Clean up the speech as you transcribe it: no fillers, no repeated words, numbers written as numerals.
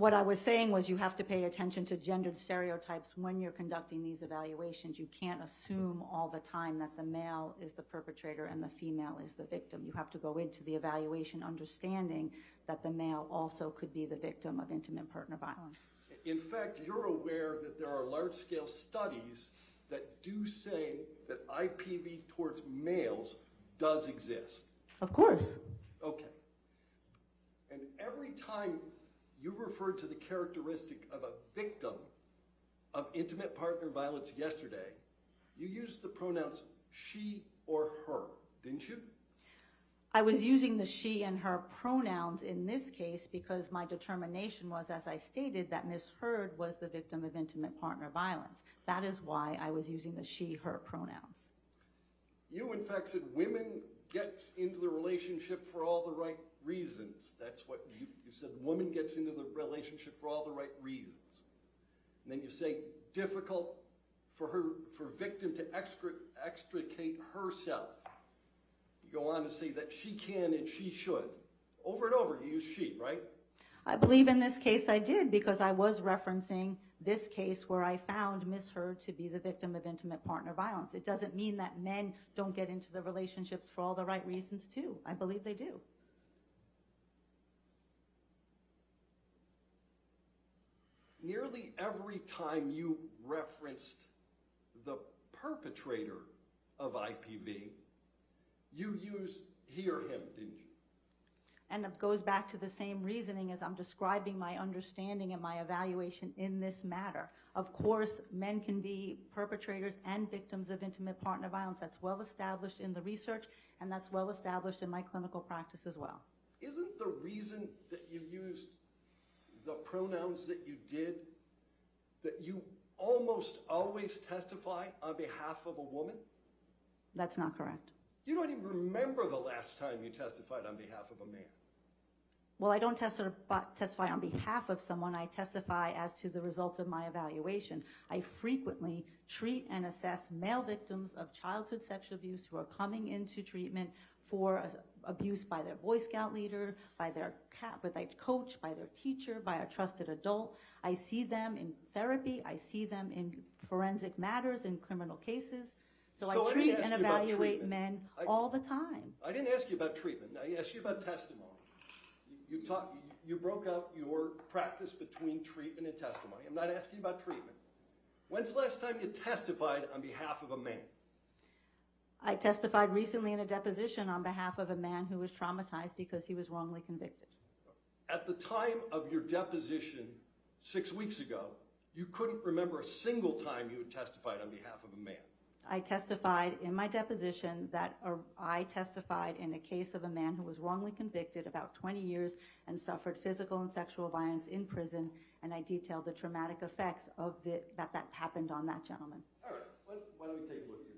What I was saying was you have to pay attention to gendered stereotypes when you're conducting these evaluations. You can't assume all the time that the male is the perpetrator and the female is the victim. You have to go into the evaluation understanding that the male also could be the victim of intimate partner violence. In fact, you're aware that there are large-scale studies that do say that IPV towards males does exist. Of course. Okay. And every time you referred to the characteristic of a victim of intimate partner violence yesterday, you used the pronouns she or her, didn't you? I was using the she and her pronouns in this case because my determination was, as I stated, that Ms. Heard was the victim of intimate partner violence. That is why I was using the she, her pronouns. You, in fact, said women gets into the relationship for all the right reasons. That's what you said. The woman gets into the relationship for all the right reasons. And then you say difficult for victim to extricate herself. You go on to say that she can and she should. Over and over you use she, right? I believe in this case I did because I was referencing this case where I found Ms. Heard to be the victim of intimate partner violence. It doesn't mean that men don't get into the relationships for all the right reasons too. I believe they do. Nearly every time you referenced the perpetrator of IPV, you used he or him, didn't you? And it goes back to the same reasoning as I'm describing my understanding and my evaluation in this matter. Of course, men can be perpetrators and victims of intimate partner violence. That's well established in the research, and that's well established in my clinical practice as well. Isn't the reason that you used the pronouns that you did that you almost always testify on behalf of a woman? That's not correct. You don't even remember the last time you testified on behalf of a man. Well, I don't testify on behalf of someone. I testify as to the results of my evaluation. I frequently treat and assess male victims of childhood sexual abuse who are coming into treatment for abuse by their Boy Scout leader, by their coach, by their teacher, by a trusted adult. I see them in therapy. I see them in forensic matters, in criminal cases. So I treat and evaluate men all the time. I didn't ask you about treatment. I asked you about testimony. You broke out your practice between treatment and testimony. I'm not asking you about treatment. When's the last time you testified on behalf of a man? I testified recently in a deposition on behalf of a man who was traumatized because he was wrongly convicted. At the time of your deposition 6 weeks ago, you couldn't remember a single time you had testified on behalf of a man. I testified in my deposition that I testified in a case of a man who was wrongly convicted about 20 years and suffered physical and sexual violence in prison, and I detailed the traumatic effects of that happened on that gentleman. All right, why don't we take a look at